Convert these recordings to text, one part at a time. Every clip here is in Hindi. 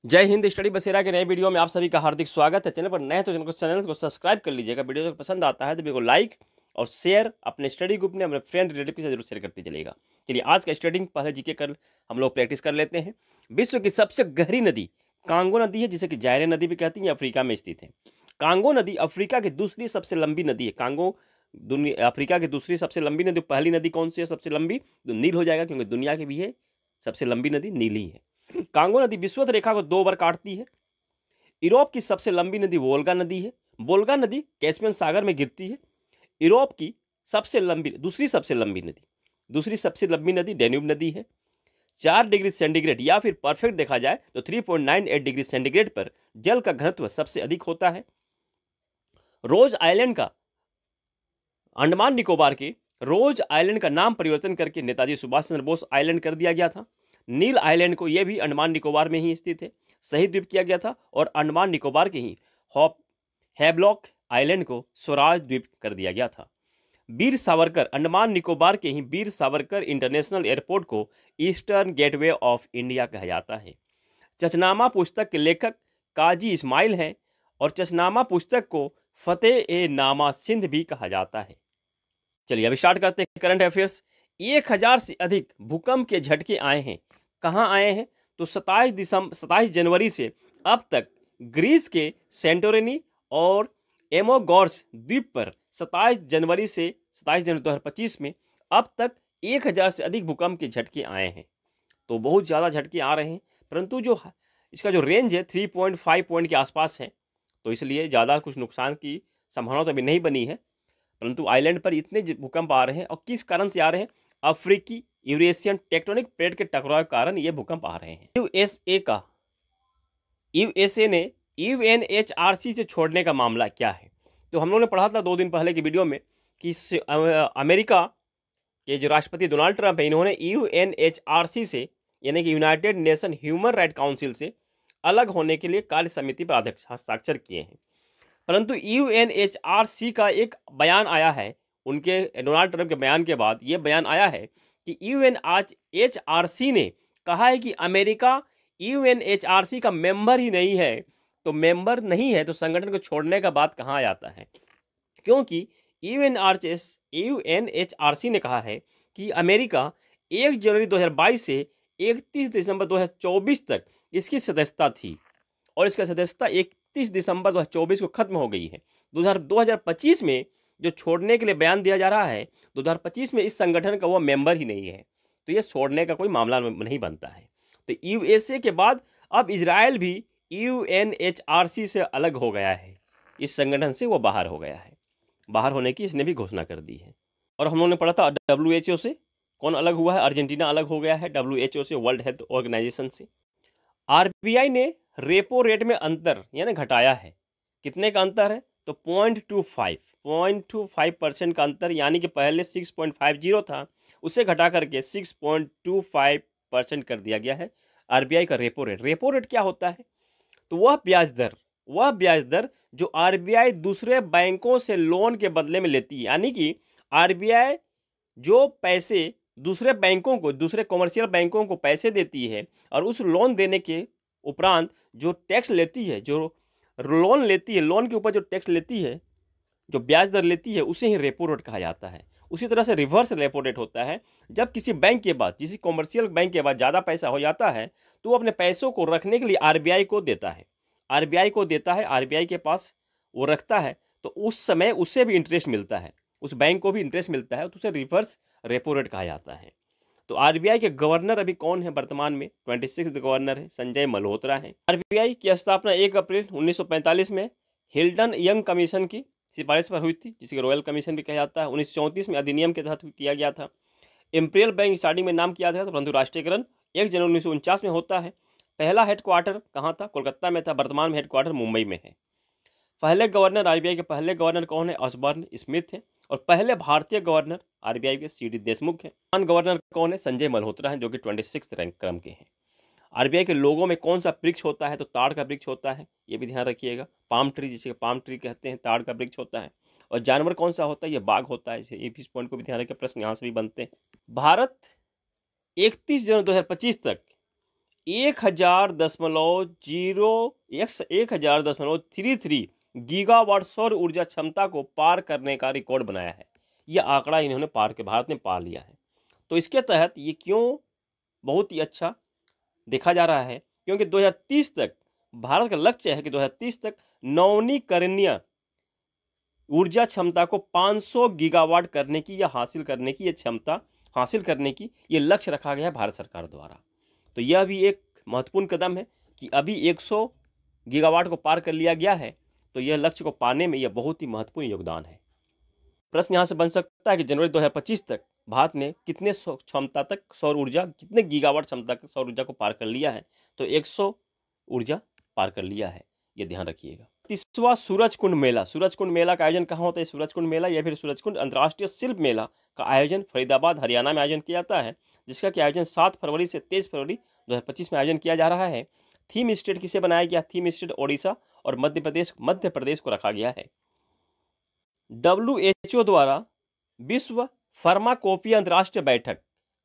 जय हिंद। स्टडी बसेरा के नए वीडियो में आप सभी का हार्दिक स्वागत है। चैनल पर नए तो चैनल को सब्सक्राइब कर लीजिएगा। वीडियो अगर पसंद आता है तो वीडियो को लाइक और शेयर अपने स्टडी ग्रुप में अपने फ्रेंड रिलेटिव के साथ जरूर शेयर करते चलिएगा। चलिए आज का स्टडी पहले जीके कर हम लोग प्रैक्टिस कर लेते हैं। विश्व की सबसे गहरी नदी कांगो नदी है, जिसे कि जायरे नदी भी कहती है, अफ्रीका में स्थित है। कांगो नदी अफ्रीका की दूसरी सबसे लंबी नदी है। कांगो दुनिया अफ्रीका की दूसरी सबसे लंबी नदी। पहली नदी कौन सी है सबसे लंबी? तो नील हो जाएगा, क्योंकि दुनिया की भी है सबसे लंबी नदी नील ही है। कांगो नदी विषुवत रेखा को 2 बार काटती है। यूरोप की सबसे लंबी नदी वोल्गा नदी है। वोल्गा नदी कैस्पियन सागर में गिरती है। यूरोप की दूसरी सबसे लंबी नदी डेन्यूब नदी है। 4 डिग्री सेंटीग्रेड या फिर परफेक्ट देखा जाए तो 3.98 डिग्री सेंटीग्रेड पर जल का घनत्व सबसे अधिक होता है। रोज आइलैंड का अंडमान निकोबार के रोज आइलैंड का नाम परिवर्तन करके नेताजी सुभाष चंद्र बोस आइलैंड कर दिया गया था। नील आइलैंड को यह भी अंडमान निकोबार में ही स्थित है, शहीद द्वीप किया गया था। और अंडमान निकोबार के ही हैवलॉक आइलैंड को स्वराज द्वीप कर दिया गया था। वीर सावरकर अंडमान निकोबार के ही वीर सावरकर इंटरनेशनल एयरपोर्ट को ईस्टर्न गेटवे ऑफ इंडिया कहा जाता है। चचनामा पुस्तक के लेखक काजी इस्माइल हैं और चचनामा पुस्तक को फतेह ए नामा सिंध भी कहा जाता है। चलिए अब स्टार्ट करते हैं करंट अफेयर्स। 1000 से अधिक भूकंप के झटके आए हैं। कहाँ आए हैं? तो 27 जनवरी से अब तक ग्रीस के सेंटोरिनी और एमोगोर्स द्वीप पर 27 जनवरी 2025 में अब तक 1000 से अधिक भूकंप के झटके आए हैं। तो बहुत ज़्यादा झटके आ रहे हैं, परंतु इसका जो रेंज है 3.5 पॉइंट के आसपास है, तो इसलिए ज़्यादा कुछ नुकसान की संभावना तो अभी नहीं बनी है। परंतु आइलैंड पर इतने भूकंप आ रहे हैं, और किस कारण से आ रहे हैं? अफ्रीकी यूरेशियन टेक्टोनिक प्लेट के टकराव के कारण ये भूकंप आ रहे हैं। यूएसए ने यूएनएचआरसी से छोड़ने का मामला क्या है? तो हम लोगों ने पढ़ा था 2 दिन पहले की वीडियो में कि अमेरिका के जो राष्ट्रपति डोनाल्ड ट्रंप है, इन्होंने यूएनएचआरसी से यानी कि United nation human right council से अलग होने के लिए कार्य समिति पर हस्ताक्षर किए हैं। परंतु यूएनएचआरसी का एक बयान आया है, उनके डोनाल्ड ट्रंप के बयान के बाद ये बयान आया है कि यूएनएचआरसी ने कहा है कि अमेरिका यूएनएचआरसी का मेंबर ही नहीं है। तो मेंबर नहीं है तो संगठन को छोड़ने का बात कहाँ आ जाता है? क्योंकि यूएनएचआरसी ने कहा है कि अमेरिका 1 जनवरी 2022 से 31 दिसंबर 2024 तक इसकी सदस्यता थी, और इसका सदस्यता 31 दिसंबर 2024 को खत्म हो गई है। 2025 में जो छोड़ने के लिए बयान दिया जा रहा है, 2025 में इस संगठन का वो मेंबर ही नहीं है, तो ये छोड़ने का कोई मामला नहीं बनता है। तो यूएसए के बाद अब इजराइल भी यूएनएचआरसी से अलग हो गया है, इस संगठन से वो बाहर हो गया है। बाहर होने की इसने भी घोषणा कर दी है। और हम लोगों ने पढ़ा था WHO से कौन अलग हुआ है? अर्जेंटीना अलग हो गया है WHO से, वर्ल्ड हेल्थ ऑर्गेनाइजेशन से। आरबीआई ने रेपो रेट में अंतर यानी घटाया है। कितने का अंतर है? तो 0.25% का अंतर, यानी कि पहले 6.50 था, उसे घटा करके 6.25% कर दिया गया है आरबीआई का रेपो रेट। रेपो रेट क्या होता है? तो वह ब्याज दर जो आरबीआई दूसरे बैंकों से लोन के बदले में लेती है। यानी कि आरबीआई जो पैसे दूसरे कमर्शियल बैंकों को पैसे देती है, और उस लोन देने के उपरांत जो टैक्स लेती है, जो लोन लेती है, लोन के ऊपर जो टैक्स लेती है, जो ब्याज दर लेती है, उसे ही रेपो रेट कहा जाता है। उसी तरह से रिवर्स रेपो रेट होता है। जब किसी कमर्शियल बैंक के पास ज़्यादा पैसा हो जाता है, तो वो अपने पैसों को रखने के लिए आरबीआई को देता है, आरबीआई के पास वो रखता है, तो उस समय उससे भी इंटरेस्ट मिलता है, उस बैंक को भी इंटरेस्ट मिलता है, तो उसे रिवर्स रेपो रेट कहा जाता है। तो आरबीआई के गवर्नर अभी कौन है वर्तमान में? 26 गवर्नर है, संजय मल्होत्रा है। आरबीआई की स्थापना 1 अप्रैल 1945 में हिल्टन यंग कमीशन की सिफारिश पर हुई थी, जिसे रॉयल कमीशन भी कहा जाता है। 1934 में अधिनियम के तहत किया गया था। इंपीरियल बैंक स्टार्टिंग में नाम किया था, परंतु राष्ट्रीयकरण 1 जनवरी 1949 में होता है। पहला हेडक्वार्टर कहाँ था? कोलकाता में था। वर्तमान में हेडक्वार्टर मुंबई में है। आरबीआई के पहले गवर्नर कौन है? ऑसबर्न स्मिथ है। और पहले भारतीय गवर्नर आरबीआई के सीडी देशमुख है। गवर्नर कौन है? संजय मल्होत्रा है, जो कि 26 रैंक क्रम के हैं। आरबीआई के लोगों में कौन सा वृक्ष होता है? तो ताड़ का वृक्ष होता है, ये भी ध्यान रखिएगा। पाम ट्री, जिसे पाम ट्री कहते हैं, ताड़ का वृक्ष होता है। और जानवर कौन सा होता है? ये बाघ होता है। ये भी इस पॉइंट को भी ध्यान रखिए, प्रश्न यहाँ से भी बनते हैं। भारत 31 जनवरी 2025 तक 1000.33 गीगावाट सौर ऊर्जा क्षमता को पार करने का रिकॉर्ड बनाया है। यह आंकड़ा इन्होंने भारत ने पार लिया है। तो इसके तहत ये क्यों बहुत ही अच्छा देखा जा रहा है, क्योंकि 2030 तक भारत का लक्ष्य है कि 2030 तक नवीकरणीय ऊर्जा क्षमता को 500 गीगावाट करने की या हासिल करने की, यह क्षमता हासिल करने की ये लक्ष्य रखा गया है भारत सरकार द्वारा। तो यह भी एक महत्वपूर्ण कदम है कि अभी 100 गीगावाट को पार कर लिया गया है, तो यह लक्ष्य को पाने में यह बहुत ही महत्वपूर्ण योगदान है। प्रश्न यहाँ से बन सकता है कि जनवरी 2025 तक भारत ने कितने क्षमता तक सौर ऊर्जा, कितने गीगावाट क्षमता तक सौर ऊर्जा को पार कर लिया है? तो 100 ऊर्जा पार कर लिया है, ये ध्यान रखिएगा। 30वां सूरजकुंड मेला। सूरजकुंड मेला का आयोजन कहाँ होता है? सूरजकुंड मेला या फिर सूरजकुंड अंतर्राष्ट्रीय शिल्प मेला का आयोजन फरीदाबाद हरियाणा में आयोजन किया जाता है, जिसका कि आयोजन 7 फरवरी से 23 फरवरी 2025 में आयोजन किया जा रहा है। थीम स्टेट किसे बनाया गया? थीम स्टेट ओडिशा और मध्य प्रदेश को रखा गया है। WHO द्वारा विश्व फार्माकोपिया अंतर्राष्ट्रीय बैठक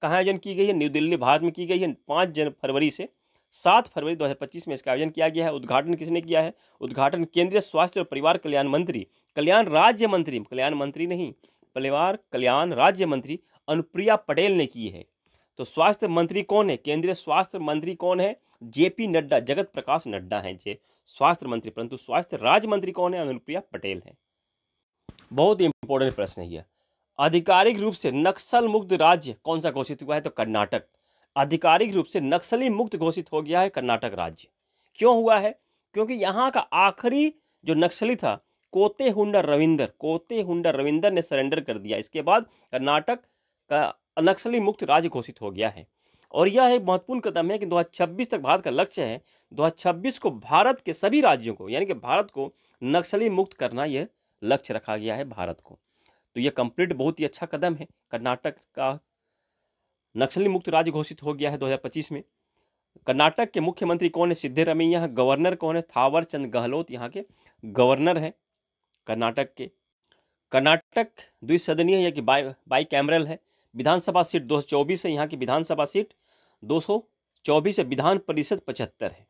कहाँ आयोजन की गई है? न्यू दिल्ली, भारत में की गई है। 5 फरवरी से 7 फरवरी 2025 में इसका आयोजन किया गया है। उद्घाटन किसने किया है? उद्घाटन केंद्रीय स्वास्थ्य और परिवार कल्याण मंत्री, परिवार कल्याण राज्य मंत्री अनुप्रिया पटेल ने की है। तो स्वास्थ्य मंत्री कौन है? केंद्रीय स्वास्थ्य मंत्री कौन है? JP नड्डा, जगत प्रकाश नड्डा हैं जे स्वास्थ्य मंत्री, परंतु स्वास्थ्य राज्य मंत्री कौन है? अनुप्रिया पटेल है। बहुत ही इंपॉर्टेंट प्रश्न है यह। आधिकारिक रूप से नक्सल मुक्त राज्य कौन सा घोषित हुआ है? तो कर्नाटक। आधिकारिक रूप से नक्सली मुक्त घोषित हो गया है कर्नाटक राज्य। क्यों हुआ है? क्योंकि यहाँ का आखिरी जो नक्सली था कोतेहुंडा रविंदर ने सरेंडर कर दिया। इसके बाद कर्नाटक का नक्सली मुक्त राज्य घोषित हो गया है। और यह एक महत्वपूर्ण कदम है कि 2026 तक भारत का लक्ष्य है, 2026 को भारत के सभी राज्यों को, यानी कि भारत को नक्सली मुक्त करना, यह लक्ष्य रखा गया है भारत को। तो यह कंप्लीट बहुत ही अच्छा कदम है। कर्नाटक का नक्सली मुक्त राज्य घोषित हो गया है 2025 में। कर्नाटक के मुख्यमंत्री कौन है? सिद्धरामैया। गवर्नर कौन है? थावर चंद गहलोत यहाँ के गवर्नर हैं कर्नाटक के। कर्नाटक द्विसदनीय है कि बाई कैमरल है। विधानसभा सीट 224 है यहाँ की विधानसभा सीट 224 है। विधान परिषद 75 है।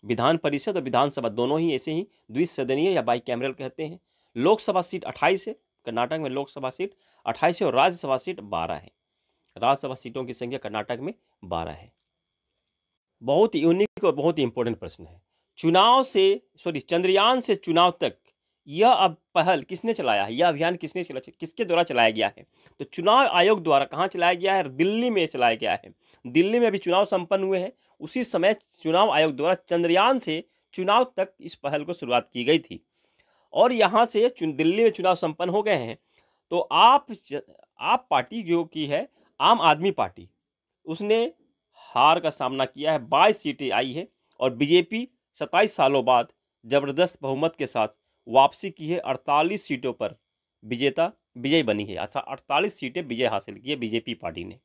विधान परिषद और विधानसभा दोनों ही ऐसे ही द्विसदनीय या बाई कैमरल कहते हैं। लोकसभा सीट 28 है कर्नाटक में, लोकसभा सीट 28 है और राज्यसभा सीट 12 है। राज्यसभा सीटों की संख्या कर्नाटक में 12 है। बहुत ही यूनिक और बहुत ही इंपॉर्टेंट प्रश्न है। चंद्रयान से चुनाव तक यह अब पहल किसने चलाया है? यह अभियान किसके द्वारा चलाया गया है? तो चुनाव आयोग द्वारा। कहाँ चलाया गया है? दिल्ली में चलाया गया है। दिल्ली में अभी चुनाव संपन्न हुए हैं, उसी समय चुनाव आयोग द्वारा चंद्रयान से चुनाव तक इस पहल को शुरुआत की गई थी। और यहाँ से दिल्ली में चुनाव संपन्न हो गए हैं। तो आप पार्टी जो की है आम आदमी पार्टी, उसने हार का सामना किया है। 22 सीटें आई है और बीजेपी 27 सालों बाद जबरदस्त बहुमत के साथ वापसी की है। 48 सीटों पर विजय बनी है। अच्छा, 48 सीटें विजय हासिल की है बीजेपी पार्टी ने,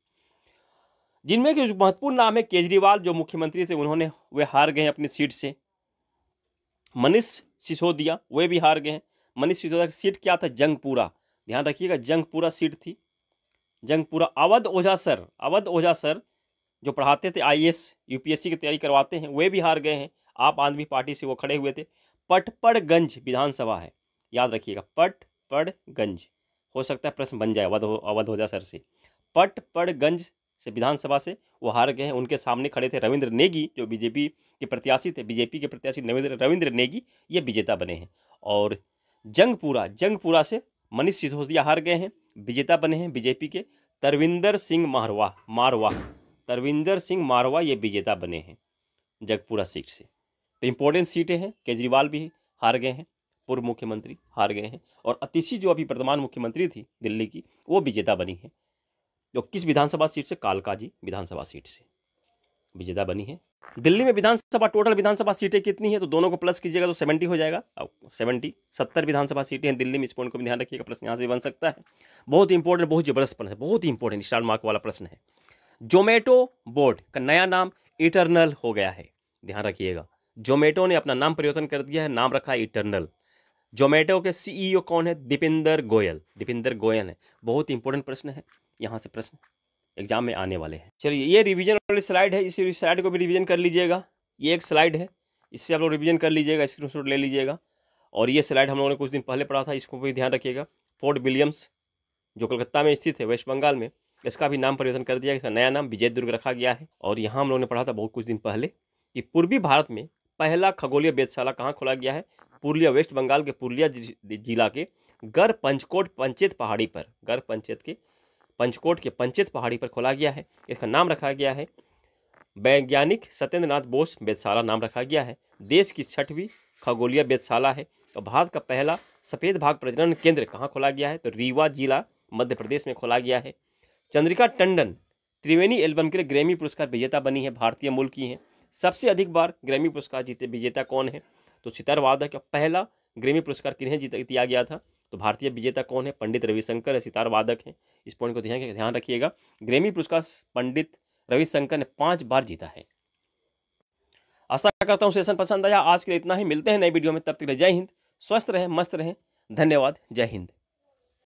जिनमें कि महत्वपूर्ण नाम है केजरीवाल जो मुख्यमंत्री थे, वे हार गए अपनी सीट से। मनीष सिसोदिया वे भी हार गए हैं। मनीष सिसोदिया की सीट क्या था? जंगपुरा। ध्यान रखिएगा, जंगपुरा सीट थी। जंगपुरा। अवध ओझा सर जो पढ़ाते थे, IAS UPSC की तैयारी करवाते हैं, वे भी हार गए हैं। आप आदमी पार्टी से वो खड़े हुए थे। पटपड़गंज विधानसभा है, याद रखिएगा, पटपड़गंज। हो सकता है प्रश्न बन जाए अवध ओझा सर से। पटपड़गंज से विधानसभा से वो हार गए हैं। उनके सामने खड़े थे रविंद्र नेगी जो बीजेपी के प्रत्याशी थे। बीजेपी के प्रत्याशी रविंद्र नेगी ये विजेता बने हैं। और जंगपुरा से मनीष सिसोदिया हार गए हैं, विजेता बने हैं बीजेपी के तरविंदर सिंह मारवा ये विजेता बने हैं जंगपुरा सीट से। तो इंपॉर्टेंट सीटें हैं। केजरीवाल भी हार गए हैं, पूर्व मुख्यमंत्री हार गए हैं। और अतिशी जो अभी वर्तमान मुख्यमंत्री थी दिल्ली की, वो विजेता बनी है। जो किस विधानसभा सीट से? कालकाजी विधानसभा सीट से विजेता बनी है। दिल्ली में टोटल विधानसभा सीटें कितनी है? तो दोनों को प्लस कीजिएगा तो 70 हो जाएगा। 70 विधानसभा सीटें हैं दिल्ली में। इस पॉइंट को भी ध्यान रखिएगा, प्रश्न यहाँ से बन सकता है। बहुत इंपॉर्टेंट, बहुत जबरदस्त प्रश्न है, बहुत ही इंपॉर्टेंट स्टार मार्क वाला प्रश्न है। जोमेटो बोर्ड का नया नाम इटरनल हो गया है। ध्यान रखिएगा, जोमेटो ने अपना नाम परिवर्तन कर दिया है, नाम रखा है इटरनल। जोमेटो के CEO कौन है? दीपेंद्र गोयल है। बहुत इंपॉर्टेंट प्रश्न है, यहाँ से प्रश्न एग्जाम में आने वाले हैं। चलिए, ये रिवीजन वाली स्लाइड है, इस स्लाइड को भी रिवीजन कर लीजिएगा। ये एक स्लाइड है, इससे आप लोग रिवीजन कर लीजिएगा, स्क्रीनशॉट ले लीजिएगा। और ये स्लाइड हम लोगों ने कुछ दिन पहले पढ़ा था, इसको भी ध्यान रखिएगा। फोर्ट विलियम्स जो कलकत्ता में स्थित है, वेस्ट बंगाल में, इसका भी नाम परिवर्तन कर दिया, इसका नया नाम विजय दुर्ग रखा गया है। और यहाँ हम लोगों ने पढ़ा था बहुत कुछ दिन पहले कि पूर्वी भारत में पहला खगोलीय वेधशाला कहाँ खोला गया है? पुरुलिया, वेस्ट बंगाल के पुरुलिया जिला के गढ़ पंचकोट पंचेत पहाड़ी पर, गढ़ पंचेत के पंचकोट के पंचेत पहाड़ी पर खोला गया है। इसका नाम रखा गया है वैज्ञानिक सत्येंद्र नाथ बोस वेधशाला नाम रखा गया है। देश की 6वीं खगोलीय वेधशाला है। और भारत का पहला सफ़ेद भाग प्रजनन केंद्र कहाँ खोला गया है? तो रीवा जिला मध्य प्रदेश में खोला गया है। चंद्रिका टंडन त्रिवेणी एल्बम के लिए ग्रैमी पुरस्कार विजेता बनी है, भारतीय मूल की हैं। सबसे अधिक बार ग्रैमी पुरस्कार जीते विजेता कौन है? तो सितार वादक का पहला ग्रैमी पुरस्कार किन्हें दिया गया था? तो भारतीय विजेता कौन है? पंडित रविशंकर सितार वादक हैं। इस पॉइंट को ध्यान रखिएगा। ग्रैमी पुरस्कार पंडित रविशंकर ने 5 बार जीता है। आशा करता हूँ सेशन पसंद आया। आज के लिए इतना ही, मिलते हैं नई वीडियो में, तब तक जय हिंद, स्वस्थ रहें, मस्त रहें, धन्यवाद, जय हिंद।